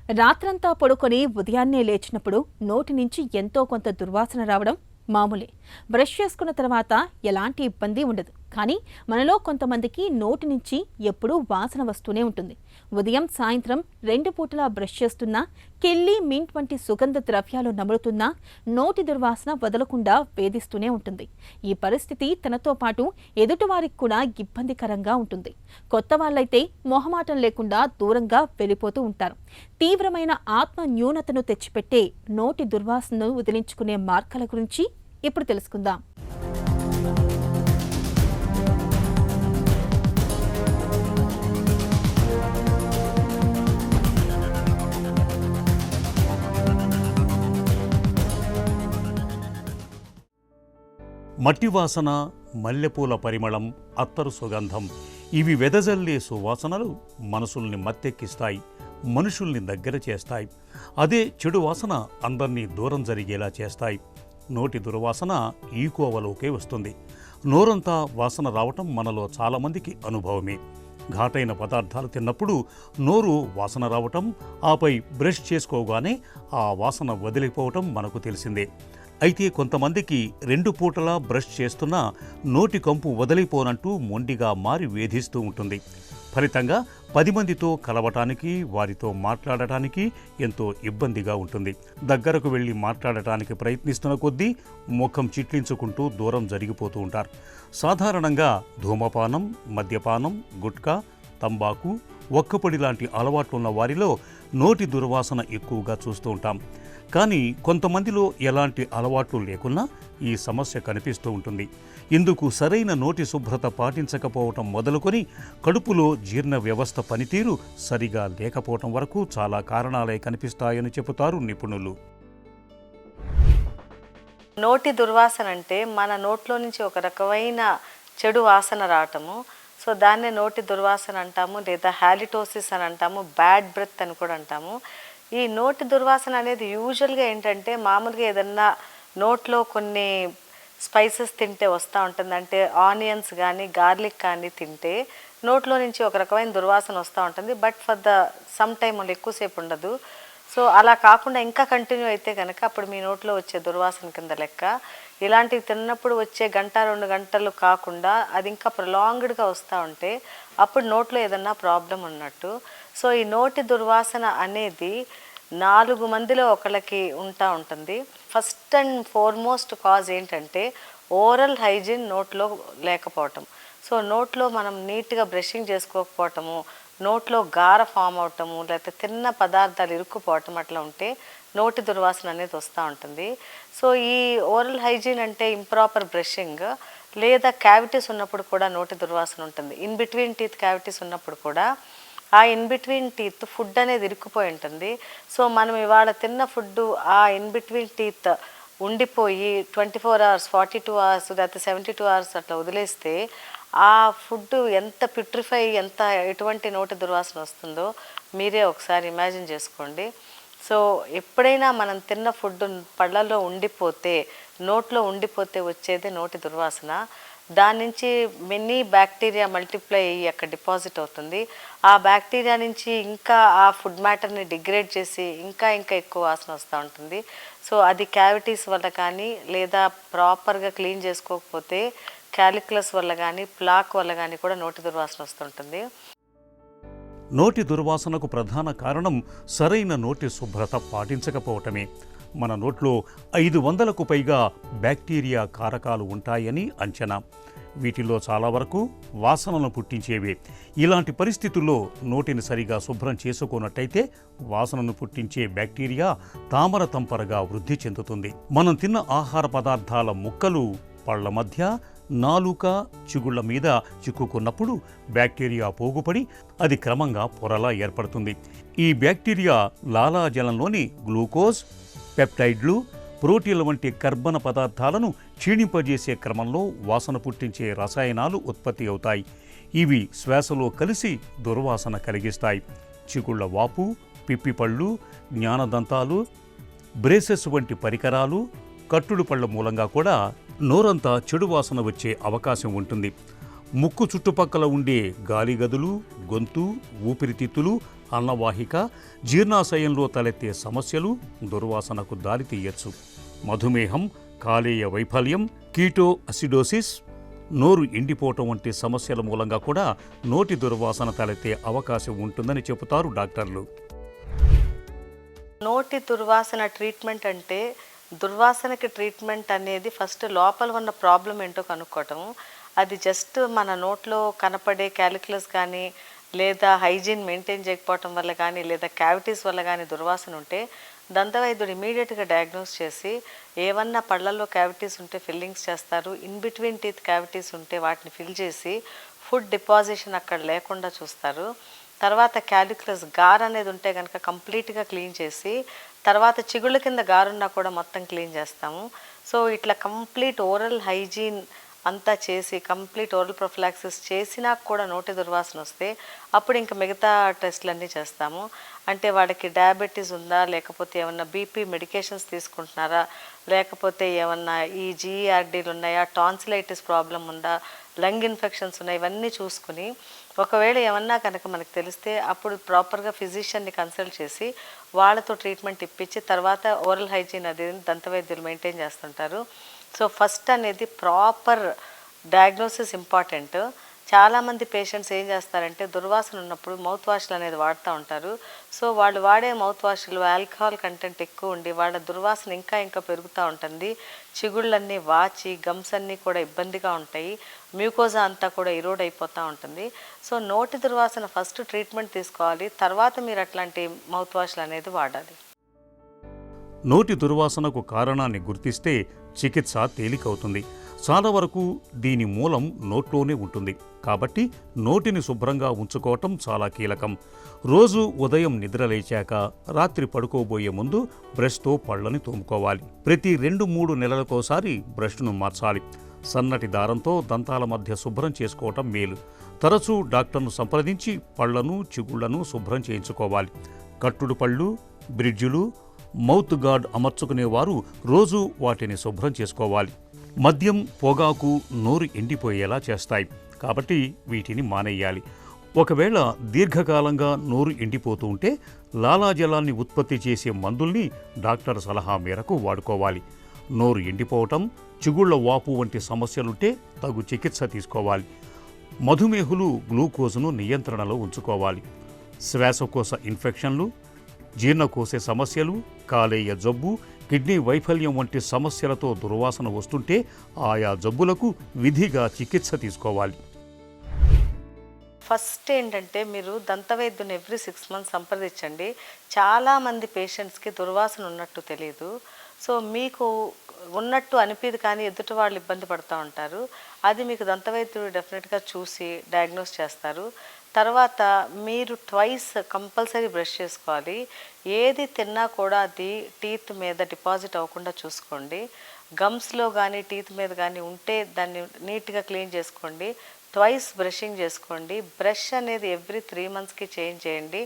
రాత్రంతా పడుకొని ఉదయాన్నే లేచినప్పుడు నోటి నుంచి ఎంతో కొంత దుర్వాసన రావడం మామూలే. బ్రష్ చేసుకున్న తర్వాత ఎలాంటి ఇబ్బంది ఉండదు. కానీ మనలో కొంతమందికి నోటి నుంచి ఎప్పుడూ వాసన వస్తూనే ఉంటుంది. ఉదయం సాయంత్రం 2 పూటలా బ్రష్ చేస్తున్నా, కెళ్ళి మింట్ వంటి సుగంధ ద్రవ్యాలు నములుతున్నా నోటి దుర్వాసన వదలకుండా వేధిస్తూనే ఉంటుంది. ఈ పరిస్థితి తనతో పాటు ఎదుటివారికి కూడా ఇబ్బందికరంగా ఉంటుంది. కొత్త వాళ్ళైతే మొహమాటం లేకుండా దూరంగా వెళ్ళిపోతూ ఉంటారు. తీవ్రమైన ఆత్మ న్యూనతను తెచ్చిపెట్టే నోటి దుర్వాసనను వదిలించుకునే మార్గాల గురించి ఇప్పుడు తెలుసుకుందాం. మట్టి వాసన, మల్లెపూల పరిమళం, అత్తరు సుగంధం ఇవి వెదజల్లే సువాసనలు మనసుల్ని మత్తెక్కిస్తాయి, మనుషుల్ని దగ్గర చేస్తాయి. అదే చెడు వాసన అందర్నీ దూరం జరిగేలా చేస్తాయి. నోటి దుర్వాసన ఈ కోవలోకే వస్తుంది. నోరంతా వాసన రావటం మనలో చాలామందికి అనుభవమే. ఘాటైన పదార్థాలు తిన్నప్పుడు నోరు వాసన రావటం, ఆపై బ్రష్ చేసుకోగానే ఆ వాసన వదిలిపోవటం మనకు తెలిసిందే. అయితే కొంతమందికి 2 పూటలా బ్రష్ చేస్తున్నా నోటి కంపు వదిలిపోనంటూ మొండిగా మారి వేధిస్తూ ఉంటుంది. ఫలితంగా 10 మందితో కలవటానికి, వారితో మాట్లాడటానికి ఎంతో ఇబ్బందిగా ఉంటుంది. దగ్గరకు వెళ్ళి మాట్లాడటానికి ప్రయత్నిస్తున్న కొద్దీ ముఖం చిట్లించుకుంటూ దూరం జరిగిపోతూ ఉంటారు. సాధారణంగా ధూమపానం, మద్యపానం, గుట్కా, తంబాకు, ఒక్కపొడి లాంటి అలవాట్లున్న వారిలో నోటి దుర్వాసన ఎక్కువగా చూస్తూ ఉంటాం. కానీ కొంతమందిలో ఎలాంటి అలవాట్లు లేకున్నా ఈ సమస్య కనిపిస్తూ ఉంటుంది. ఇందుకు సరైన నోటి శుభ్రత పాటించకపోవటం మొదలుకొని కడుపులో జీర్ణ వ్యవస్థ పనితీరు సరిగా లేకపోవటం వరకు చాలా కారణాలే కనిపిస్తాయని చెబుతారు నిపుణులు. నోటి దుర్వాసన అంటే మన నోట్లో నుంచి ఒక రకమైన చెడు వాసన రావటము. సో దాన్నే నోటి దుర్వాసన అంటాము, లేదా హాలిటోసిస్ అని అంటాము, బ్యాడ్ బ్రెత్ అని కూడా అంటాము. ఈ నోటి దుర్వాసన అనేది యూజువల్గా ఏంటంటే మామూలుగా ఏదన్నా నోట్లో కొన్ని స్పైసెస్ తింటే వస్తూ ఉంటుంది. అంటే ఆనియన్స్ కానీ గార్లిక్ కానీ తింటే నోట్లో నుంచి ఒక రకమైన దుర్వాసన వస్తూ ఉంటుంది. But for the sum time వాళ్ళు ఎక్కువసేపు ఉండదు. సో అలా కాకుండా ఇంకా కంటిన్యూ అయితే కనుక అప్పుడు మీ నోట్లో వచ్చే దుర్వాసన కింద లెక్క. ఇలాంటివి తిన్నప్పుడు వచ్చే 1-2 గంటలు కాకుండా అది ఇంకా ప్రొలాంగ్డ్గా వస్తూ ఉంటే అప్పుడు నోట్లో ఏదన్నా ప్రాబ్లం ఉన్నట్టు. సో ఈ నోటి దుర్వాసన అనేది 4 మందిలో ఒకళ్ళకి ఉంటుంది. ఫస్ట్ అండ్ ఫార్మోస్ట్ కాజ్ ఏంటంటే ఓరల్ హైజీన్ నోట్లో లేకపోవటం. సో నోట్లో మనం నీట్గా బ్రషింగ్ చేసుకోకపోవటము, నోట్లో గార ఫామ్ అవటము, లేకపోతే తిన్న పదార్థాలు ఇరుక్కుపోవటం అట్లా ఉంటే నోటి దుర్వాసన అనేది వస్తూ ఉంటుంది. సో ఈ ఓరల్ హైజీన్ అంటే ఇంప్రాపర్ బ్రషింగ్, లేదా క్యావిటీస్ ఉన్నప్పుడు కూడా నోటి దుర్వాసన ఉంటుంది. ఇన్ బిట్వీన్ టీత్ క్యావిటీస్ ఉన్నప్పుడు కూడా ఆ ఇన్ బిట్వీన్ టీత్ ఫుడ్ అనేది ఇరుక్కుపోయి ఉంటుంది. సో మనం ఇవాళ తిన్న ఫుడ్ ఆ ఇన్ బిట్వీన్ టీత్ ఉండిపోయి 24 hours, 42 hours, లేకపోతే 72 hours అట్లా వదిలేస్తే ఆ ఫుడ్ ఎంత ప్యూట్రిఫై, ఎటువంటి నోటి దుర్వాసన వస్తుందో మీరే ఒకసారి ఇమాజిన్ చేసుకోండి. సో ఎప్పుడైనా మనం తిన్న ఫుడ్ పళ్ళల్లో ఉండిపోతే, నోట్లో ఉండిపోతే వచ్చేది నోటి దుర్వాసన. దాని నుంచి మెనీ బ్యాక్టీరియా మల్టిప్లై అయ్యి అక్కడ డిపాజిట్ అవుతుంది. ఆ బ్యాక్టీరియా నుంచి ఇంకా ఆ ఫుడ్ మ్యాటర్ని డిగ్రేడ్ చేసి ఇంకా ఎక్కువ వాసన వస్తూ ఉంటుంది. సో అది క్యావిటీస్ వల్ల కానీ, లేదా ప్రాపర్గా క్లీన్ చేసుకోకపోతే క్యాలిక్యులస్ వల్ల కానీ, ప్లాక్ వల్ల కానీ కూడా నోటి దుర్వాసన వస్తుంటుంది. నోటి దుర్వాసనకు ప్రధాన కారణం సరైన నోటి శుభ్రత పాటించకపోవటమే. మన నోట్లో 500కు పైగా బ్యాక్టీరియా కారకాలు ఉంటాయని అంచనా. వీటిలో చాలా వరకు వాసనను పుట్టించేవే. ఇలాంటి పరిస్థితుల్లో నోటిని సరిగా శుభ్రం చేసుకున్నట్టయితే వాసనను పుట్టించే బ్యాక్టీరియా తామర తంపరగా వృద్ధి చెందుతుంది. మనం తిన్న ఆహార పదార్థాల ముక్కలు పళ్ల మధ్య, నాలుక, చిగుళ్ల మీద చిక్కుకున్నప్పుడు బ్యాక్టీరియా పోగుపడి అది క్రమంగా పొరలా ఏర్పడుతుంది. ఈ బ్యాక్టీరియా లాలాజలంలోని గ్లూకోజ్, పెప్టైడ్లు, ప్రోటీన్ల వంటి కర్బన పదార్థాలను క్షీణింపజేసే క్రమంలో వాసన పుట్టించే రసాయనాలు ఉత్పత్తి అవుతాయి. ఇవి శ్వాసలో కలిసి దుర్వాసన కలిగిస్తాయి. చిగుళ్ల వాపు, పిప్పిపళ్ళు, జ్ఞానదంతాలు, బ్రేసెస్ వంటి పరికరాలు, కట్టుడు పళ్ల మూలంగా కూడా నోరంతా చెడు వాసన వచ్చే అవకాశం ఉంటుంది. ముక్కు చుట్టుపక్కల ఉండే గాలి గదులు, గొంతు, ఊపిరితిత్తులు, అన్నవాహిక, జీర్ణాశయంలో తలెత్తే సమస్యలు దుర్వాసనకు దారితీయచ్చు. మధుమేహం, కాలేయ వైఫల్యం, కీటో అసిడోసిస్, నోరు ఎండిపోవటం వంటి సమస్యల మూలంగా కూడా నోటి దుర్వాసన తలెత్తే అవకాశం ఉంటుందని చెబుతారు డాక్టర్లు. నోటి దుర్వాసన ట్రీట్మెంట్ అంటే దుర్వాసనకి ట్రీట్మెంట్ అనేది ఫస్ట్ లోపల ఉన్న ప్రాబ్లం ఏంటో కనుక్కోవటము. అది జస్ట్ మన నోట్లో కనపడే క్యాలిక్యులస్ కానీ లేదా హైజీన్ మెయింటైన్ చేయకపోవటం వల్ల కానీ లేదా క్యావిటీస్ వల్ల కానీ దుర్వాసన ఉంటే దంతవైద్యుడు ఇమీడియట్గా డయాగ్నోస్ చేసి ఏమన్నా పళ్ళల్లో క్యావిటీస్ ఉంటే ఫిల్లింగ్స్ చేస్తారు. ఇన్ బిట్వీన్ టీత్ క్యావిటీస్ ఉంటే వాటిని ఫిల్ చేసి ఫుడ్ డిపాజిషన్ అక్కడ లేకుండా చూస్తారు. తర్వాత క్యాలిక్యులస్ గార్ అనేది ఉంటే కనుక కంప్లీట్గా క్లీన్ చేసి తర్వాత చిగుళ్ళ కింద గారున్నా కూడా మొత్తం క్లీన్ చేస్తాము. సో ఇట్లా కంప్లీట్ ఓరల్ హైజీన్ అంతా చేసి కంప్లీట్ ఓరల్ ప్రొఫిలాక్సిస్ చేసినా కూడా నోటి దుర్వాసన వస్తే అప్పుడు ఇంకా మిగతా టెస్టులన్నీ చేస్తాము. అంటే వాడికి డయాబెటీస్ ఉందా, లేకపోతే ఏమన్నా బీపీ మెడికేషన్స్ తీసుకుంటున్నారా, లేకపోతే ఏమన్నా ఈ జీఈఆర్డీలు ఉన్నాయా, టాన్సిలైటిస్ ప్రాబ్లం ఉందా, లంగ్ ఇన్ఫెక్షన్స్ ఉన్నాయి, ఇవన్నీ చూసుకుని ఒకవేళ ఏమన్నా కనుక మనకు తెలిస్తే అప్పుడు ప్రాపర్గా ఫిజిషియన్ని కన్సల్ట్ చేసి వాళ్ళతో ట్రీట్మెంట్ ఇప్పించి తర్వాత ఓరల్ హైజీన్ అది దంతవైద్యులు మెయింటైన్ చేస్తుంటారు. సో ఫస్ట్ అనేది ప్రాపర్ డయాగ్నోసిస్ ఇంపార్టెంట్. చాలామంది పేషెంట్స్ ఏం చేస్తారంటే దుర్వాసన ఉన్నప్పుడు మౌత్ వాష్లు అనేది వాడుతూ ఉంటారు. సో వాళ్ళు వాడే మౌత్ వాష్లు ఆల్కహాల్ కంటెంట్ ఎక్కువ ఉండి వాళ్ళ దుర్వాసన ఇంకా ఇంకా పెరుగుతూ ఉంటుంది. చిగుళ్ళన్నీ వాచి గమ్స్ అన్నీ కూడా ఇబ్బందిగా ఉంటాయి. మ్యూకోజా అంతా కూడా ఇరోడ్ అయిపోతూ ఉంటుంది. సో నోటి దుర్వాసన ఫస్ట్ ట్రీట్మెంట్ తీసుకోవాలి, తర్వాత మీరు అట్లాంటి మౌత్ వాష్లు అనేది వాడాలి. నోటి దుర్వాసనకు కారణాన్ని గుర్తిస్తే చికిత్స తేలికవుతుంది. చాలా వరకు దీని మూలం నోట్లోనే ఉంటుంది. కాబట్టి నోటిని శుభ్రంగా ఉంచుకోవటం చాలా కీలకం. రోజు ఉదయం నిద్రలేచాక రాత్రి పడుకోబోయే ముందు బ్రష్తో పళ్ళని తోముకోవాలి. ప్రతి 2-3 నెలలకోసారి బ్రష్ను మార్చాలి. సన్నటి దారంతో దంతాల మధ్య శుభ్రం చేసుకోవటం మేలు. తరచూ డాక్టర్ను సంప్రదించి పళ్లను, చిగుళ్లను శుభ్రం చేయించుకోవాలి. కట్టుడు పళ్ళు, బ్రిడ్జులు, మౌత్ గార్డ్ అమర్చుకునేవారు రోజు వాటిని శుభ్రం చేసుకోవాలి. మద్యం, పొగాకు నోరు ఎండిపోయేలా చేస్తాయి. కాబట్టి వీటిని మానేయాలి. ఒకవేళ దీర్ఘకాలంగా నోరు ఎండిపోతూ ఉంటే లాలాజలాన్ని ఉత్పత్తి చేసే మందుల్ని డాక్టర్ సలహా మేరకు వాడుకోవాలి. నోరు ఎండిపోవటం, చిగుళ్ల వాపు వంటి సమస్యలుంటే తగు చికిత్స తీసుకోవాలి. మధుమేహులు గ్లూకోజును నియంత్రణలో ఉంచుకోవాలి. శ్వాసకోశ ఇన్ఫెక్షన్లు, జీర్ణకోశ సమస్యలు, కాలేయ జబ్బు, కిడ్నీ వైఫల్యం వంటి సమస్యలతో దుర్వాసన వస్తుంటే ఆయా జబ్బులకు విధిగా చికిత్స తీసుకోవాలి. ఫస్ట్ ఏంటంటే మీరు దంతవైద్యుని ఎవ్రీ 6 months సంప్రదించండి. చాలామంది పేషెంట్స్కి దుర్వాసన ఉన్నట్టు తెలియదు. సో మీకు ఉన్నట్టు అనిపిది కానీ ఎదుటి వాళ్ళు ఇబ్బంది పడుతూ ఉంటారు. అది మీకు దంతవైద్యుడు డెఫినెట్గా చూసి డయాగ్నోస్ చేస్తారు. తర్వాత మీరు ట్వైస్ కంపల్సరీ బ్రష్ చేసుకోవాలి. ఏది తిన్నా కూడా అది టీత్ మీద డిపాజిట్ అవ్వకుండా చూసుకోండి. గమ్స్లో కానీ టీత్ మీద కానీ ఉంటే దాన్ని నీట్గా క్లీన్ చేసుకోండి. ట్వైస్ బ్రషింగ్ చేసుకోండి. బ్రష్ అనేది ఎవ్రీ 3 monthsకి చేంజ్ చేయండి.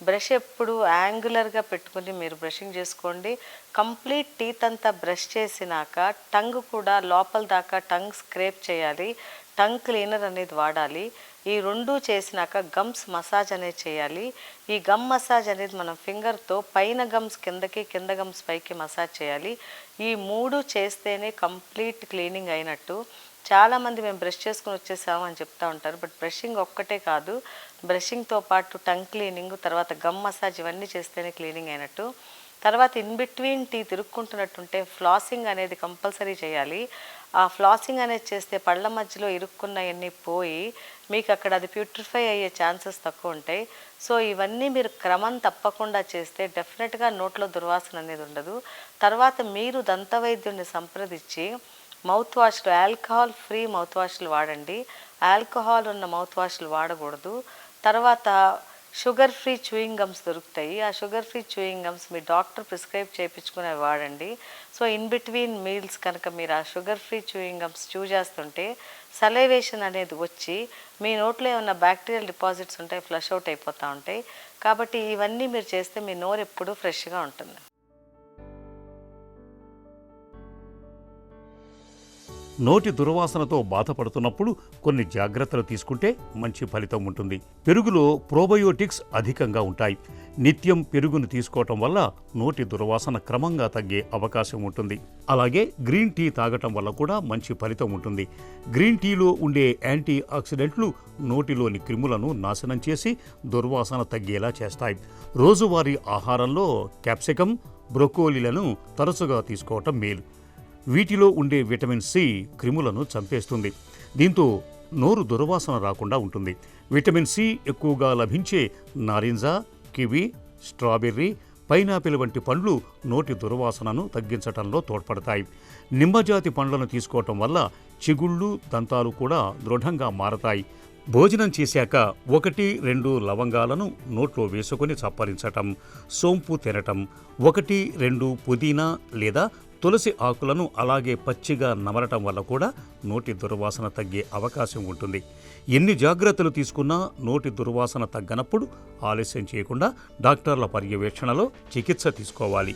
బ్రష్ ఎప్పుడు యాంగులర్గా పెట్టుకుని మీరు బ్రషింగ్ చేసుకోండి. కంప్లీట్ టీత్ అంతా బ్రష్ చేసినాక టంగ్ కూడా లోపల దాకా టంగ్ స్క్రేప్ చేయాలి. టంగ్ క్లీనర్ అనేది వాడాలి. ఈ 2 చేసినాక గమ్స్ మసాజ్ అనేది చేయాలి. ఈ గమ్ మసాజ్ అనేది మనం ఫింగర్తో పైన గమ్స్ కిందకి, కింద గమ్స్ పైకి మసాజ్ చేయాలి. ఈ 3 చేస్తేనే కంప్లీట్ క్లీనింగ్ అయినట్టు. చాలామంది మేము బ్రష్ చేసుకుని వచ్చేసాము అని చెప్తూ ఉంటారు. బట్ బ్రషింగ్ ఒక్కటే కాదు, బ్రషింగ్తో పాటు టంగ్ క్లీనింగ్, తర్వాత గమ్ మసాజ్ ఇవన్నీ చేస్తేనే క్లీనింగ్ అయినట్టు. తర్వాత ఇన్ బిట్వీన్ టీత్ ఇరుక్కుంటున్నట్టుంటే ఫ్లాసింగ్ అనేది కంపల్సరీ చేయాలి. ఆ ఫ్లాసింగ్ అనేది చేస్తే పళ్ళ మధ్యలో ఇరుక్కున్నవన్నీ పోయి మీకు అక్కడ అది ప్యూట్రిఫై అయ్యే ఛాన్సెస్ తక్కువ ఉంటాయి. సో ఇవన్నీ మీరు క్రమం తప్పకుండా చేస్తే డెఫినెట్గా నోట్లో దుర్వాసన అనేది ఉండదు. తర్వాత మీరు దంతవైద్యుడిని సంప్రదించి మౌత్ వాష్లు, ఆల్కహాల్ ఫ్రీ మౌత్ వాష్లు వాడండి. ఆల్కహాల్ ఉన్న మౌత్ వాష్లు వాడకూడదు. తర్వాత షుగర్ ఫ్రీ చూయింగ్ గమ్స్ దొరుకుతాయి. ఆ షుగర్ ఫ్రీ చూయింగ్ గమ్స్ మీ డాక్టర్ ప్రిస్క్రైబ్ చేయించుకుని అవి వాడండి. సో ఇన్ బిట్వీన్ మీల్స్ కనుక మీరు ఆ షుగర్ ఫ్రీ చూయింగ్ గమ్స్ చూ చేస్తుంటే సలైవేషన్ అనేది వచ్చి మీ నోట్లో ఏమన్నా బ్యాక్టీరియల్ డిపాజిట్స్ ఉంటాయి, ఫ్లష్ అవుట్ అయిపోతూ ఉంటాయి. కాబట్టి ఇవన్నీ మీరు చేస్తే మీ నోరు ఎప్పుడూ ఫ్రెష్గా ఉంటుంది. నోటి దుర్వాసనతో బాధపడుతున్నప్పుడు కొన్ని జాగ్రత్తలు తీసుకుంటే మంచి ఫలితం ఉంటుంది. పెరుగులో ప్రోబయోటిక్స్ అధికంగా ఉంటాయి. నిత్యం పెరుగును తీసుకోవటం వల్ల నోటి దుర్వాసన క్రమంగా తగ్గే అవకాశం ఉంటుంది. అలాగే గ్రీన్ టీ తాగటం వల్ల కూడా మంచి ఫలితం ఉంటుంది. గ్రీన్ టీలో ఉండే యాంటీ ఆక్సిడెంట్లు నోటిలోని క్రిములను నాశనం చేసి దుర్వాసన తగ్గేలా చేస్తాయి. రోజువారీ ఆహారంలో క్యాప్సికం, బ్రొకోలీలను తరచుగా తీసుకోవటం మేలు. వీటిలో ఉండే విటమిన్ సి క్రిములను చంపేస్తుంది. దీంతో నోరు దుర్వాసన రాకుండా ఉంటుంది. విటమిన్ సి ఎక్కువగా లభించే నారింజ, కివి, స్ట్రాబెర్రీ, పైనాపిల్ వంటి పండ్లు నోటి దుర్వాసనను తగ్గించటంలో తోడ్పడతాయి. నిమ్మజాతి పండ్లను తీసుకోవటం వల్ల చిగుళ్ళు, దంతాలు కూడా దృఢంగా మారతాయి. భోజనం చేశాక 1-2 లవంగాలను నోట్లో వేసుకొని చప్పరించటం, సోంపు తినటం, 1-2 పుదీనా లేదా తులసి ఆకులను అలాగే పచ్చిగా నమలటం వల్ల కూడా నోటి దుర్వాసన తగ్గే అవకాశం ఉంటుంది. ఎన్ని జాగ్రత్తలు తీసుకున్నా నోటి దుర్వాసన తగ్గనప్పుడు ఆలస్యం చేయకుండా డాక్టర్ల పర్యవేక్షణలో చికిత్స తీసుకోవాలి.